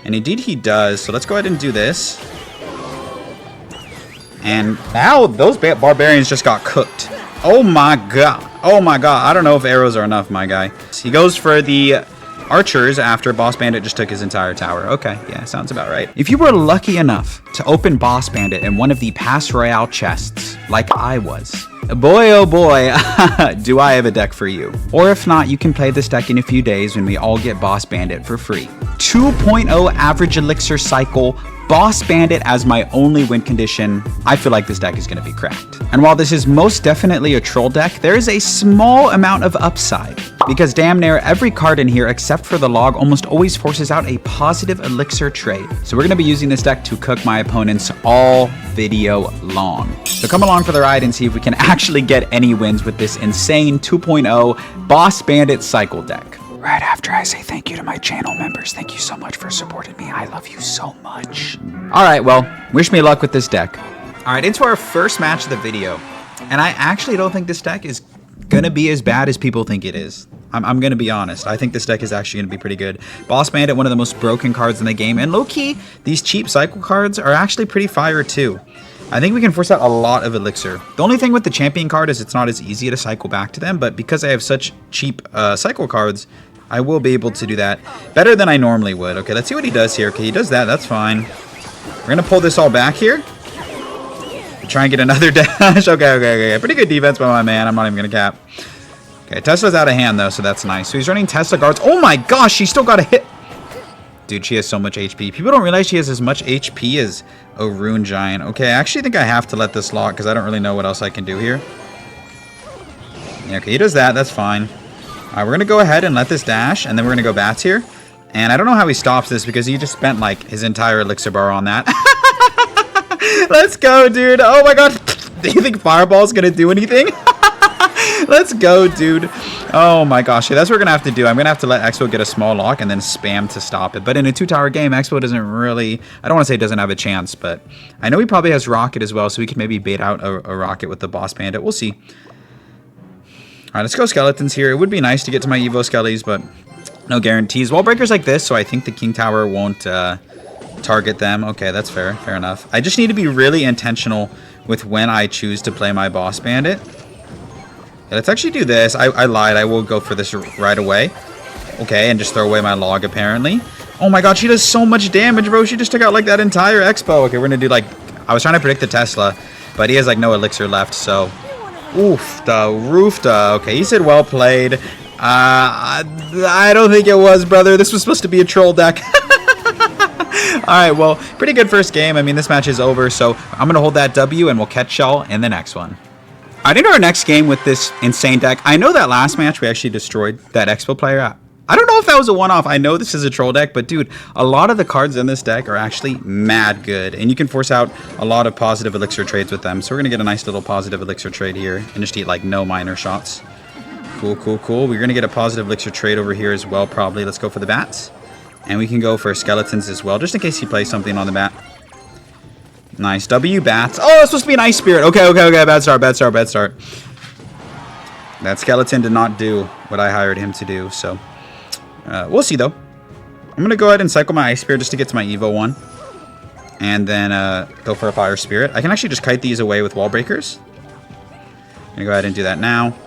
And indeed he does. So let's go ahead and do this. And now those barbarians just got cooked. Oh my god. Oh my god. I don't know if arrows are enough, my guy. He goes for the archers after Boss Bandit just took his entire tower. Okay, yeah, sounds about right. If you were lucky enough to open Boss Bandit in one of the past Royale chests, like I was, boy oh boy, do I have a deck for you. Or if not, you can play this deck in a few days when we all get Boss Bandit for free. 2.0 average elixir cycle, Boss Bandit as my only win condition. I feel like this deck is going to be cracked. And while this is most definitely a troll deck, there is a small amount of upside, because damn near every card in here except for the log almost always forces out a positive elixir trade. So we're going to be using this deck to cook my opponents all video long. So come along for the ride and see if we can actually get any wins with this insane 2.0 Boss Bandit cycle deck. Right after I say thank you to my channel members. Thank you so much for supporting me. I love you so much. All right, well, wish me luck with this deck. All right, into our first match of the video. And I actually don't think this deck is gonna be as bad as people think it is. I'm gonna be honest. I think this deck is actually gonna be pretty good. Boss Bandit, one of the most broken cards in the game. And low-key, these cheap cycle cards are actually pretty fire too. I think we can force out a lot of elixir. The only thing with the champion card is it's not as easy to cycle back to them, but because I have such cheap cycle cards, I will be able to do that better than I normally would. Okay, let's see what he does here. Okay, he does that. That's fine. We're going to pull this all back here. Try and get another dash. Okay. Pretty good defense by my man. I'm not even going to cap. Okay, Tesla's out of hand, though, so that's nice. So he's running Tesla guards. Oh, my gosh, she still got a hit. Dude, she has so much HP. People don't realize she has as much HP as a rune giant. Okay, I actually think I have to let this lock because I don't really know what else I can do here. Yeah, okay, he does that. That's fine. All right, we're going to go ahead and let this dash, and then we're going to go bats here. And I don't know how he stops this because he just spent, like, his entire elixir bar on that. Let's go, dude. Oh, my God. Do you think Fireball's going to do anything? Let's go, dude. Oh, my gosh. Yeah, that's what we're going to have to do. I'm going to have to let Expo get a small lock and then spam to stop it. But in a two-tower game, Expo doesn't really... I don't want to say it doesn't have a chance, but I know he probably has Rocket as well, so we could maybe bait out a Rocket with the Boss Bandit. We'll see. All right, let's go Skeletons here. It would be nice to get to my Evo Skellies, but no guarantees. Wall breakers like this, so I think the King Tower won't target them. Okay, that's fair. Fair enough. I just need to be really intentional with when I choose to play my Boss Bandit. Yeah, let's actually do this. I lied. I will go for this right away. Okay, and just throw away my log, apparently. Oh my god, she does so much damage, bro. She just took out, like, that entire Expo. Okay, we're going to do, like... I was trying to predict the Tesla, but he has, like, no elixir left, so... Oof, the roof, okay, he said well played. I don't think it was, brother. This was supposed to be a troll deck. Alright, well, pretty good first game. I mean, this match is over, so I'm going to hold that W, and we'll catch y'all in the next one. Alright, into our next game with this insane deck. I know that last match we actually destroyed that Expo player. I don't know if that was a one-off. I know this is a troll deck, but dude, a lot of the cards in this deck are actually mad good, and you can force out a lot of positive elixir trades with them. So we're going to get a nice little positive elixir trade here and just eat, like, no minor shots. Cool. We're going to get a positive elixir trade over here as well, probably. Let's go for the bats. And we can go for skeletons as well, just in case he plays something on the bat. Nice. W bats. Oh, it's supposed to be an ice spirit. Okay. Bad start. That skeleton did not do what I hired him to do, so... we'll see, though. I'm going to go ahead and cycle my Ice Spirit just to get to my Evo 1. And then go for a Fire Spirit. I can actually just kite these away with Wall Breakers. I'm going to go ahead and do that now.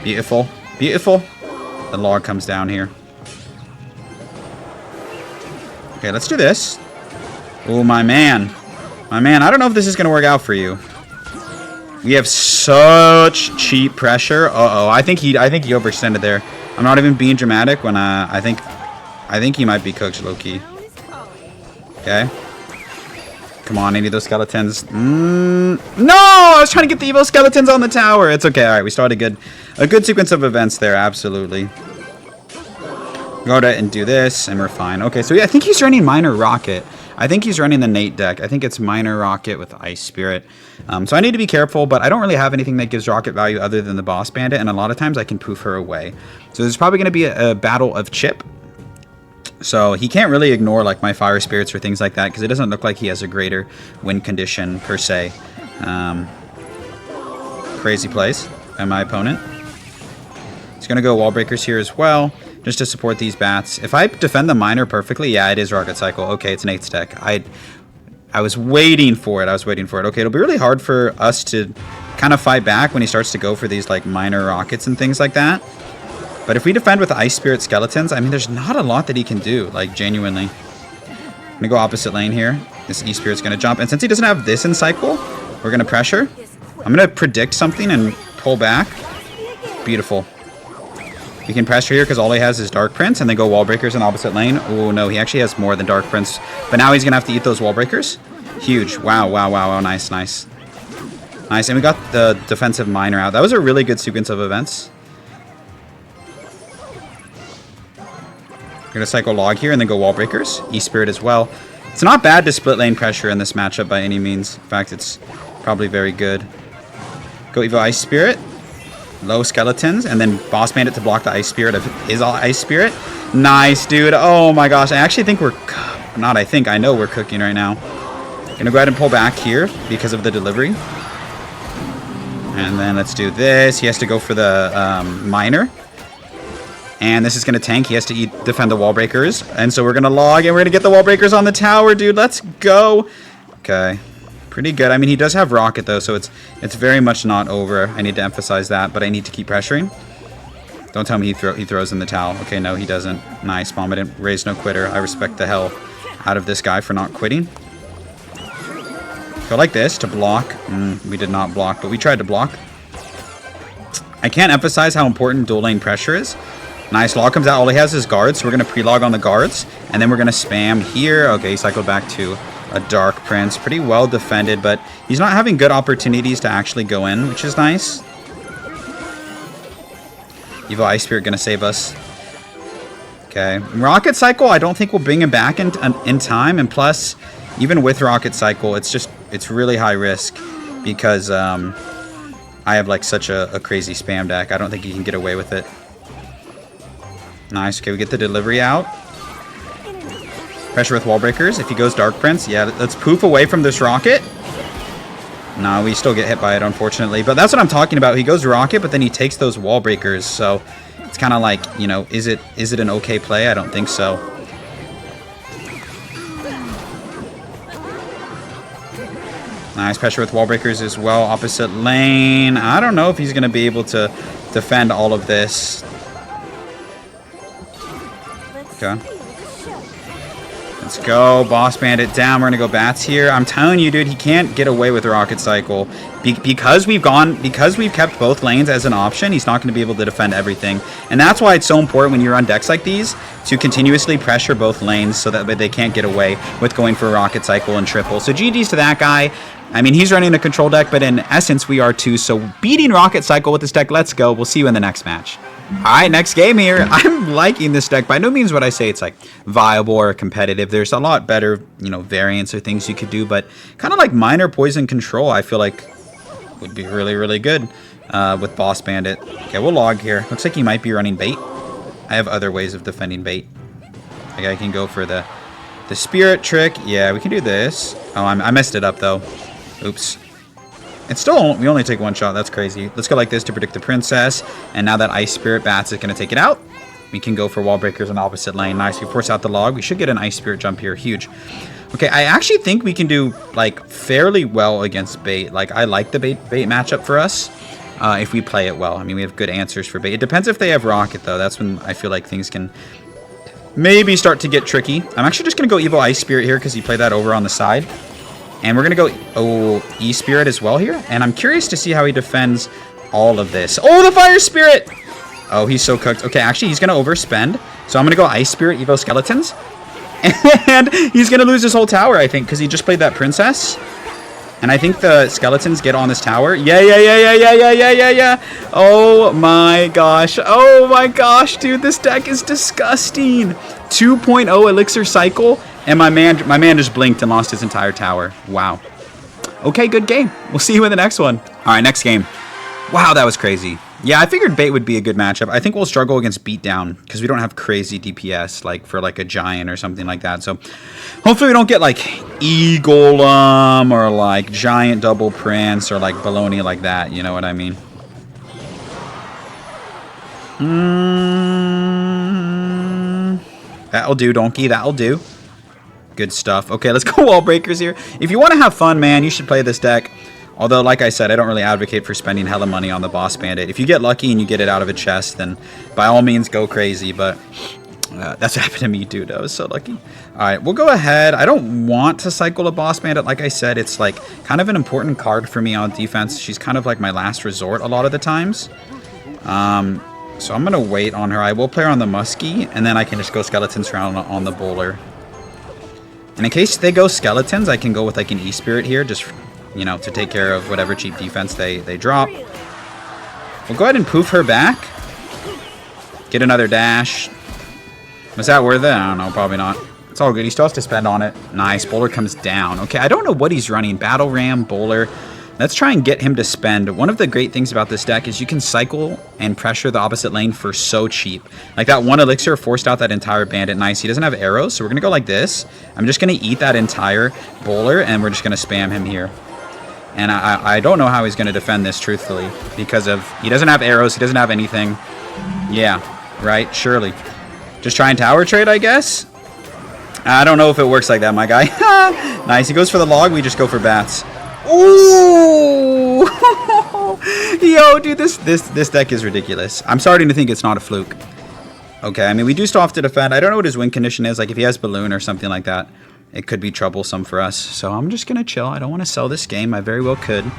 Beautiful. The log comes down here. Okay, let's do this. Oh, my man. I don't know if this is going to work out for you. We have such cheap pressure. Uh-oh. I think he overextended there. I'm not even being dramatic when I think he might be cooked low-key. Okay. Come on, any of those skeletons. No! I was trying to get the Evo skeletons on the tower. It's okay. All right, we started a good sequence of events there. Absolutely. Go ahead and do this, and we're fine. Okay, so yeah, I think he's running Minor Rocket. I think he's running the Nate deck. I think it's Minor Rocket with Ice Spirit. So I need to be careful, but I don't really have anything that gives rocket value other than the Boss Bandit, and a lot of times I can poof her away. So there's probably going to be a battle of chip. So he can't really ignore, like, my Fire Spirits or things like that, because it doesn't look like he has a greater win condition per se. Crazy plays by my opponent. He's going to go Wall Breakers here as well. just to support these bats. If I defend the miner perfectly, yeah, it is Rocket Cycle. Okay, it's an 8th deck. I was waiting for it. Okay, it'll be really hard for us to kind of fight back when he starts to go for these like minor rockets and things like that. But if we defend with Ice Spirit Skeletons, I mean, there's not a lot that he can do, like genuinely. I'm gonna go opposite lane here. This E-Spirit's gonna jump, and since he doesn't have this in cycle, we're gonna pressure. I'm gonna predict something and pull back. Beautiful. We can pressure here because all he has is Dark Prince, and then go Wall Breakers in opposite lane. Oh no, he actually has more than Dark Prince, but now he's gonna have to eat those Wall Breakers. Huge. Wow, wow, wow, wow. Nice, nice. Nice, and we got the defensive miner out. That was a really good sequence of events. We're gonna cycle Log here and then go Wall Breakers. E-Spirit as well. It's not bad to split lane pressure in this matchup by any means. In fact, it's probably very good. Go Evo Ice Spirit. Low Skeletons, and then Boss Bandit to block the Ice Spirit of his Ice Spirit. Nice, dude. Oh my gosh. I actually think I know we're cooking right now. Gonna go ahead and pull back here because of the delivery. And then let's do this. He has to go for the miner. And this is going to tank. He has to defend the Wall Breakers. And so we're going to log, and we're going to get the Wall Breakers on the tower, dude. Let's go. Okay. Pretty good. I mean, he does have Rocket, though, so it's very much not over. I need to emphasize that, but I need to keep pressuring. Don't tell me he throws in the towel. Okay, no, he doesn't. Nice. Vomited. Raise no quitter. I respect the hell out of this guy for not quitting. Go like this to block. We did not block, but we tried to block. I can't emphasize how important dual lane pressure is. Nice. Log comes out. All he has is guards, so we're going to pre-log on the guards, and then we're going to spam here. Okay, he cycled back to a Dark Prince. Pretty well defended, but he's not having good opportunities to actually go in, which is nice. Evo Ice Spirit going to save us. Okay. Rocket Cycle, I don't think we'll bring him back in time, and plus, even with Rocket Cycle, it's really high risk because I have like such a crazy spam deck. I don't think he can get away with it. Nice. Okay, we get the delivery out. Pressure with Wall Breakers. If he goes Dark Prince, yeah, let's poof away from this Rocket. No, we still get hit by it, unfortunately. But that's what I'm talking about. He goes Rocket, but then he takes those Wall Breakers. So it's kind of like, you know, is it an okay play? I don't think so. Nice pressure with Wall Breakers as well. Opposite lane. I don't know if he's going to be able to defend all of this. Okay. Let's go. Boss Bandit down. We're going to go Bats here. I'm telling you, dude, he can't get away with Rocket Cycle. Because we've kept both lanes as an option, he's not going to be able to defend everything. And that's why it's so important when you're on decks like these to continuously pressure both lanes so that they can't get away with going for Rocket Cycle and triple. So GG's to that guy. I mean, he's running a control deck, but in essence, we are too. So beating Rocket Cycle with this deck, let's go. We'll see you in the next match. All right, next game here. I'm liking this deck. By no means would I say it's like viable or competitive. There's a lot better, you know, variants or things you could do, but kind of like minor poison control, I feel like would be really, really good with Boss Bandit. Okay, we'll log here. Looks like he might be running bait. I have other ways of defending bait. Like I can go for the spirit trick. Yeah, we can do this. Oh, I messed it up though. Oops. It's still, we only take one shot. That's crazy. Let's go like this to predict the princess. And now that Ice Spirit Bats is going to take it out, we can go for Wall Breakers on the opposite lane. Nice. We force out the log. We should get an Ice Spirit jump here. Huge. Okay, I actually think we can do like fairly well against bait. Like I like the bait matchup for us if we play it well. I mean, we have good answers for bait. It depends if they have Rocket though. That's when I feel like things can maybe start to get tricky. I'm actually just going to go Evo Ice Spirit here because he played that over on the side. And we're going to go E-Spirit as well here. And I'm curious to see how he defends all of this. Oh, the Fire Spirit! Oh, he's so cooked. Okay, actually, he's going to overspend. So I'm going to go Ice Spirit, Evo Skeletons. And he's going to lose his whole tower, I think, because he just played that Princess. And I think the Skeletons get on this tower. Yeah. Oh, my gosh. Oh, my gosh, dude. This deck is disgusting. 2.0 Elixir Cycle. And my man just blinked and lost his entire tower. Wow. Okay, good game. We'll see you in the next one. All right, next game. Wow, that was crazy. Yeah, I figured bait would be a good matchup. I think we'll struggle against beatdown because we don't have crazy DPS like for like a giant or something like that. So hopefully we don't get like E-Golem or like giant double prince or like baloney like that. You know what I mean? That'll do, donkey. That'll do. Good stuff. Okay, let's go wall breakers here. If you want to have fun, man, you should play this deck. Although, like I said, I don't really advocate for spending hella money on the Boss Bandit. If you get lucky and you get it out of a chest, then by all means go crazy. But that's happened to me, dude. I was so lucky. All right, we'll go ahead. I don't want to cycle a Boss Bandit. Like I said, it's like kind of an important card for me on defense. She's kind of like my last resort a lot of the times. So I'm going to wait on her. I will play her on the Muskie, and then I can just go Skeletons around on the Bowler. And in case they go Skeletons, I can go with like an E-Spirit here, just, you know, to take care of whatever cheap defense they drop. We'll go ahead and poof her back. Get another dash. Was that worth it? I don't know, probably not. It's all good. He still has to spend on it. Nice. Bowler comes down. Okay, I don't know what he's running. Battle Ram, Bowler. Let's try and get him to spend. One of the great things about this deck is you can cycle and pressure the opposite lane for so cheap. Like that one elixir forced out that entire bandit. Nice. He doesn't have arrows, so we're going to go like this. I'm just going to eat that entire Bowler, and we're just going to spam him here. And I don't know how he's going to defend this, truthfully, because of he doesn't have arrows. He doesn't have anything. Yeah, right? Surely. Just try and tower trade, I guess? I don't know if it works like that, my guy. Nice. He goes for the log. We just go for bats. Ooh! Yo, dude, this deck is ridiculous. I'm starting to think it's not a fluke. Okay, I mean, we do still have to defend. I don't know what his win condition is. Like, if he has Balloon or something like that, it could be troublesome for us. So I'm just going to chill. I don't want to sell this game. I very well could.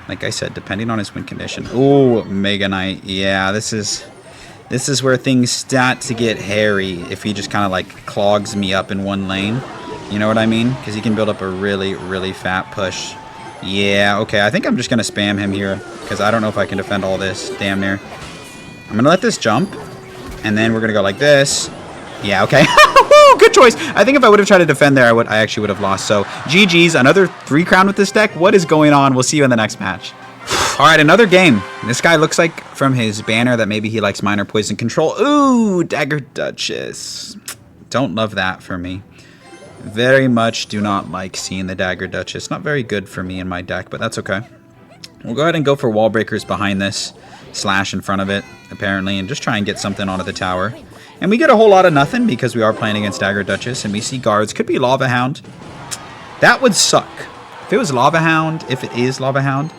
Like I said, depending on his win condition. Ooh, Mega Knight. Yeah, this is where things start to get hairy if he just kind of, like, clogs me up in one lane. You know what I mean? Because he can build up a really, really fat push. Yeah, okay. I think I'm just going to spam him here because I don't know if I can defend all this. Damn near. I'm going to let this jump, and then we're going to go like this. Yeah, okay. Good choice. I think if I would have tried to defend there, I actually would have lost. So, GG's. Another 3 crown with this deck. What is going on? We'll see you in the next match. All right, another game. This guy looks like from his banner that maybe he likes Minor Poison Control. Ooh, Dagger Duchess. Don't love that for me. Very much do not like seeing the Dagger Duchess. Not very good for me in my deck, but that's okay. We'll go ahead and go for wall breakers behind this. Slash in front of it, apparently, and just try and get something onto the tower. And we get a whole lot of nothing because we are playing against Dagger Duchess, and we see guards. Could be Lava Hound. That would suck. If it was Lava Hound, if it is Lava Hound.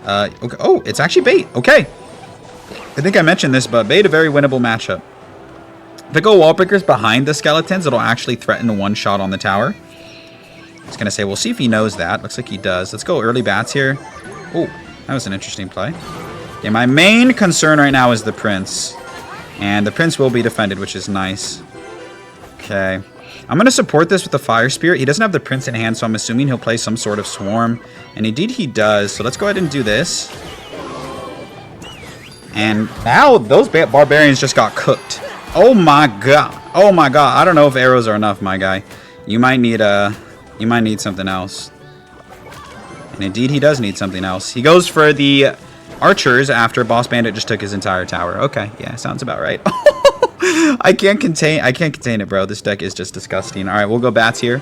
Okay. Oh, it's actually bait. Okay. I think I mentioned this, but bait a very winnable matchup. If I go wall breakers behind the Skeletons, it'll actually threaten one shot on the tower. I was going to say, we'll see if he knows that. Looks like he does. Let's go early bats here. Oh, that was an interesting play. Yeah, my main concern right now is the Prince. And the Prince will be defended, which is nice. Okay. I'm going to support this with the Fire Spirit. He doesn't have the Prince in hand, so I'm assuming he'll play some sort of Swarm. And indeed he does. So let's go ahead and do this. And now those Barbarians just got cooked. Oh my god. Oh my god. I don't know if arrows are enough, my guy. You might need something else. And indeed he does need something else. He goes for the archers after Boss Bandit just took his entire tower. Okay, yeah, sounds about right. I can't contain it, bro. This deck is just disgusting. All right, we'll go bats here.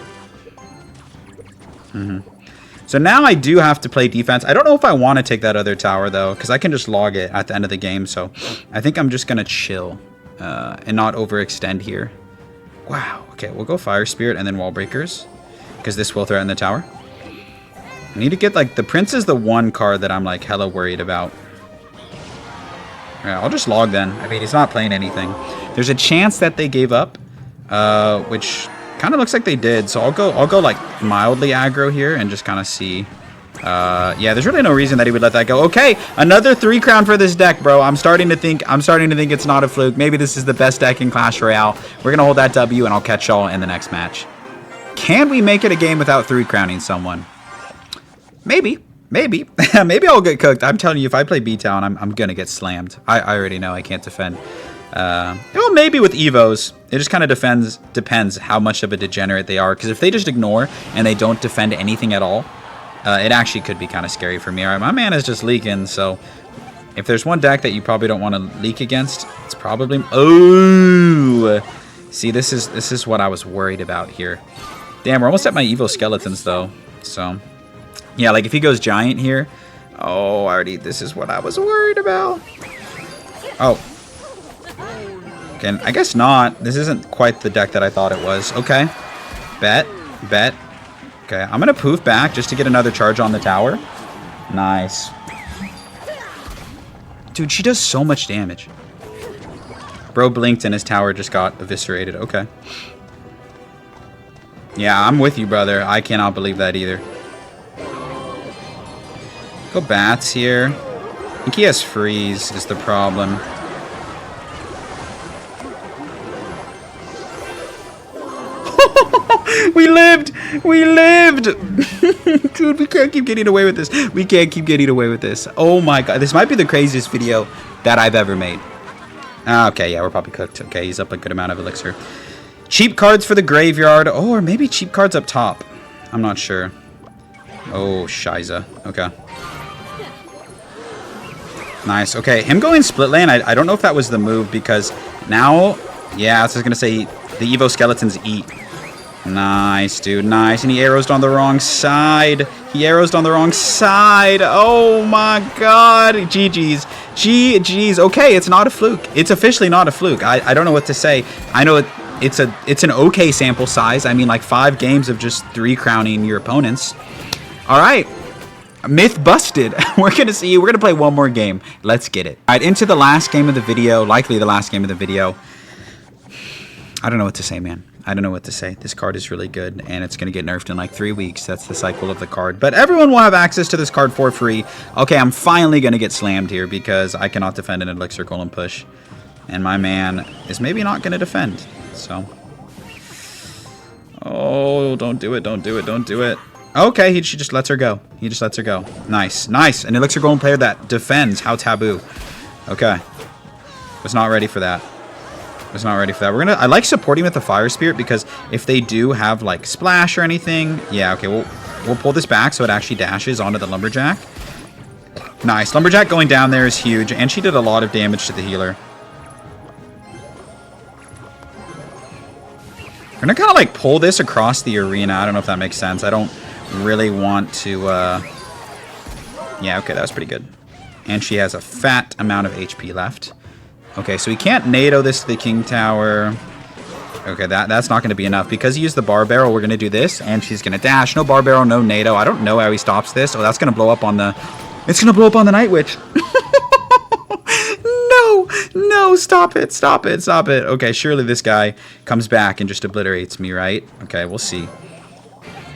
So now I do have to play defense. I don't know if I want to take that other tower, though, because I can just log it at the end of the game. So I think I'm just going to chill and not overextend here. Wow. Okay, we'll go Fire Spirit and then Wall Breakers, because this will threaten the tower. I need to get, like, the Prince is the one card that I'm, like, hella worried about. Yeah, I'll just log then. I mean, he's not playing anything. There's a chance that they gave up, which kind of looks like they did. So I'll go like mildly aggro here and just kind of see. Yeah, there's really no reason that he would let that go. Okay, another 3 crown for this deck, bro. I'm starting to think it's not a fluke. Maybe this is the best deck in Clash Royale. We're gonna hold that W, and I'll catch y'all in the next match. Can we make it a game without 3 crowning someone? Maybe. Maybe I'll get cooked. I'm telling you, if I play B-Town, I'm gonna get slammed. I already know I can't defend. Well, maybe with Evos. It just kind of depends how much of a degenerate they are. Because if they just ignore and they don't defend anything at all, it actually could be kind of scary for me. All right, my mana is just leaking, so if there's one deck that you probably don't want to leak against, it's probably... Oh! See, this is what I was worried about here. Damn, we're almost at my Evo Skeletons, though. So... yeah, like if he goes giant here, this is what I was worried about. Oh. Okay, I guess not. This isn't quite the deck that I thought it was. Okay. Bet. Bet. Okay, I'm going to poof back just to get another charge on the tower. Nice. Dude, she does so much damage. Bro blinked and his tower just got eviscerated. Okay. Yeah, I'm with you, brother. I cannot believe that either. Go bats here. I think he has freeze is the problem. We lived! We lived! Dude, we can't keep getting away with this. We can't keep getting away with this. Oh my god. This might be the craziest video that I've ever made. Okay, yeah, we're probably cooked. Okay, he's up a good amount of elixir. Cheap cards for the graveyard. Oh, or maybe cheap cards up top. I'm not sure. Oh, Shiza. Okay. Nice. Okay, him going split lane, I don't know if that was the move because now, yeah, I was just going to say the Evo Skeletons eat. Nice, dude. Nice. And he arrowed on the wrong side. He arrowed on the wrong side. Oh, my God. GG's. GG's. Okay, it's not a fluke. It's officially not a fluke. I don't know what to say. I know it's an okay sample size. I mean, like 5 games of just 3 crowning your opponents. All right. Myth busted. We're going to play one more game. Let's get it. All right, into the last game of the video. Likely the last game of the video. I don't know what to say, man. I don't know what to say. This card is really good, and it's going to get nerfed in like 3 weeks. That's the cycle of the card. But everyone will have access to this card for free. Okay, I'm finally going to get slammed here because I cannot defend an Elixir Golem push. And my man is maybe not going to defend. So. Oh, don't do it. Don't do it. Don't do it. Okay, she just lets her go. He just lets her go. Nice. Nice. An Elixir Golem player that defends. How taboo. Okay. Was not ready for that. Was not ready for that. I like supporting with the Fire Spirit because if they do have like splash or anything, yeah, okay, we'll pull this back so it actually dashes onto the Lumberjack. Nice. Lumberjack going down there is huge, and she did a lot of damage to the healer. We're gonna kind of like pull this across the arena. I don't know if that makes sense. I don't really want to, yeah, okay, that was pretty good. And she has a fat amount of HP left. Okay, so we can't NATO this to the King Tower. Okay, that's not going to be enough. Because he used the bar barrel, we're going to do this. And she's going to dash. No bar barrel, no NATO. I don't know how he stops this. Oh, that's going to blow up on the... It's going to blow up on the Night Witch. No! No, stop it. Stop it. Stop it. Okay, surely this guy comes back and just obliterates me, right? Okay, we'll see.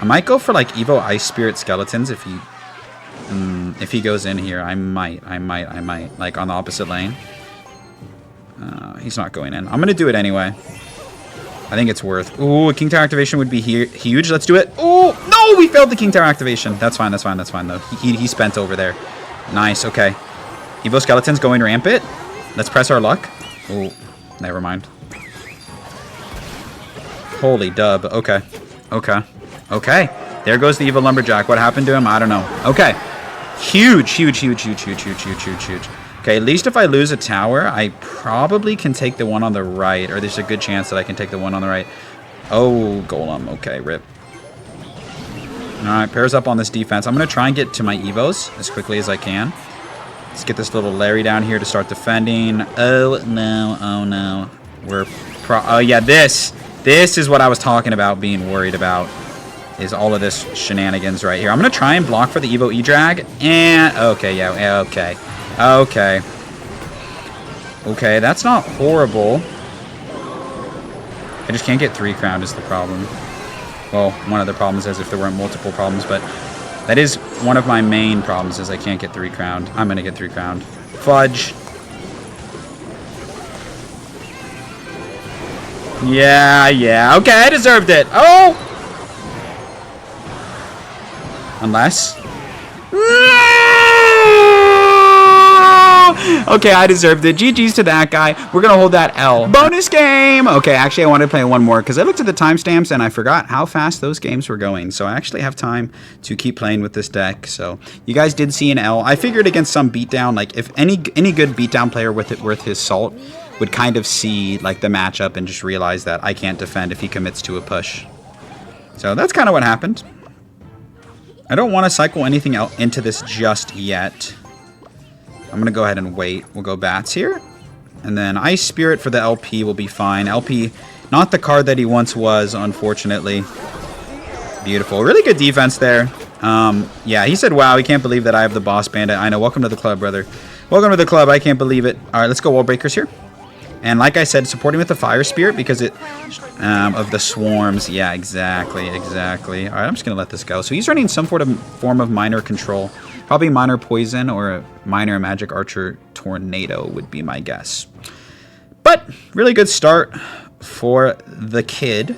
I might go for, like, Evo Ice Spirit Skeletons if he goes in here. I might. Like, on the opposite lane. He's not going in. I'm going to do it anyway. I think it's worth. Ooh, a King Tower activation would be huge. Let's do it. Oh, no, we failed the King Tower activation. That's fine, though. He spent over there. Nice, okay. Evo Skeletons going rampant. Let's press our luck. Oh, never mind. Holy dub. Okay. Okay. Okay. There goes the Evo Lumberjack. What happened to him? I don't know. Okay. Huge. Okay, at least if I lose a tower, I probably can take the one on the right. Or there's a good chance that I can take the one on the right. Oh, Golem. Okay, rip. Alright, pairs up on this defense. I'm going to try and get to my Evos as quickly as I can. Let's get this little Larry down here to start defending. Oh, no. Oh, no. Oh, yeah, this is what I was talking about being worried about. Is all of this shenanigans right here. I'm going to try and block for the Evo E-Drag. And, okay, yeah, okay. Okay. Okay, that's not horrible. I just can't get 3 crowned is the problem. Well, one of the problems is if there weren't multiple problems, but that is one of my main problems is I can't get 3 crowned. I'm going to get 3 crowned. Fudge. Yeah. Okay, I deserved it. Oh! Unless... Okay, I deserved it. GG's to that guy. We're going to hold that L. Bonus game! Okay, actually, I wanted to play one more because I looked at the timestamps and I forgot how fast those games were going. So I actually have time to keep playing with this deck. So you guys did see an L. I figured against some beatdown, like if any good beatdown player worth his salt would kind of see like the matchup and just realize that I can't defend if he commits to a push. So that's kind of what happened. I don't want to cycle anything else into this just yet. I'm going to go ahead and wait. We'll go bats here. And then Ice Spirit for the LP will be fine. LP, not the card that he once was, unfortunately. Beautiful. Really good defense there. Yeah, he said, wow, he can't believe that I have the Boss Bandit. I know. Welcome to the club, brother. Welcome to the club. I can't believe it. All right, let's go Wall Breakers here. And like I said, supporting with the Fire Spirit because it of the swarms. Yeah, exactly. All right, I'm just going to let this go. So he's running some form of minor control. Probably minor poison or a minor magic archer tornado would be my guess. But really good start for the kid.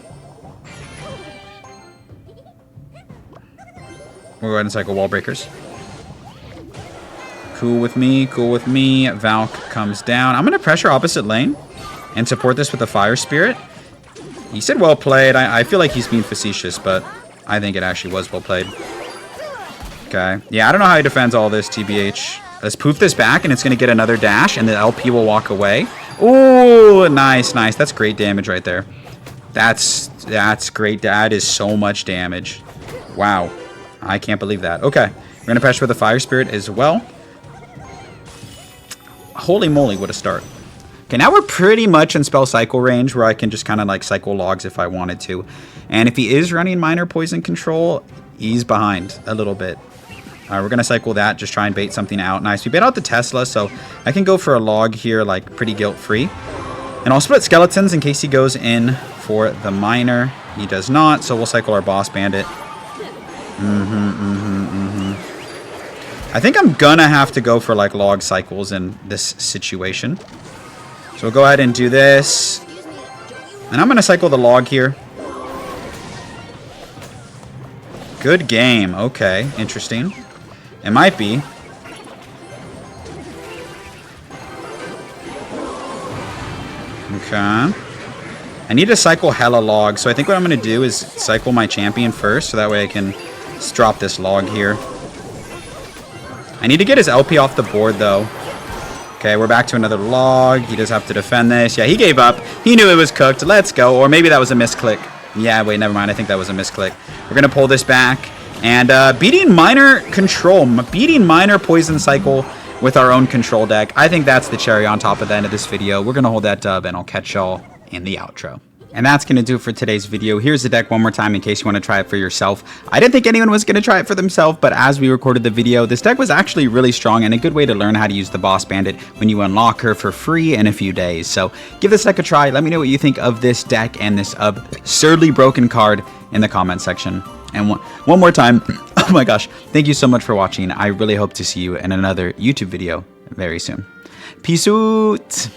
We'll go ahead and cycle Wall Breakers. Cool with me. Valk comes down. I'm going to pressure opposite lane and support this with a Fire Spirit. He said well played. I feel like he's being facetious, but I think it actually was well played. Okay. Yeah, I don't know how he defends all this, TBH. Let's poof this back, and it's going to get another dash, and the LP will walk away. Ooh, nice. That's great damage right there. That's great. That is so much damage. Wow. I can't believe that. Okay. We're going to pressure with a Fire Spirit as well. Holy moly, what a start. Okay, now we're pretty much in spell cycle range where I can just kind of like cycle logs if I wanted to. And if he is running minor poison control, he's behind a little bit. All right, we're going to cycle that, just try and bait something out. Nice. We bait out the Tesla, so I can go for a log here like pretty guilt-free. And I'll split skeletons in case he goes in for the minor. He does not, so we'll cycle our Boss Bandit. I think I'm gonna have to go for like log cycles in this situation. So we'll go ahead and do this. And I'm gonna cycle the log here. Good game. Okay, interesting. It might be. Okay. I need to cycle hella logs, so I think what I'm gonna do is cycle my champion first, so that way I can drop this log here. I need to get his LP off the board, though. Okay, we're back to another log. He does have to defend this. Yeah, he gave up. He knew it was cooked. Let's go. Or maybe that was a misclick. Yeah, wait, never mind. I think that was a misclick. We're going to pull this back. And beating minor control, beating minor poison cycle with our own control deck. I think that's the cherry on top of the end of this video. We're going to hold that dub, and I'll catch y'all in the outro. And that's going to do it for today's video. Here's the deck one more time in case you want to try it for yourself. I didn't think anyone was going to try it for themselves, but as we recorded the video, this deck was actually really strong and a good way to learn how to use the Boss Bandit when you unlock her for free in a few days. So give this deck a try. Let me know what you think of this deck and this absurdly broken card in the comment section. And one more time, oh my gosh, thank you so much for watching. I really hope to see you in another YouTube video very soon. Peace out.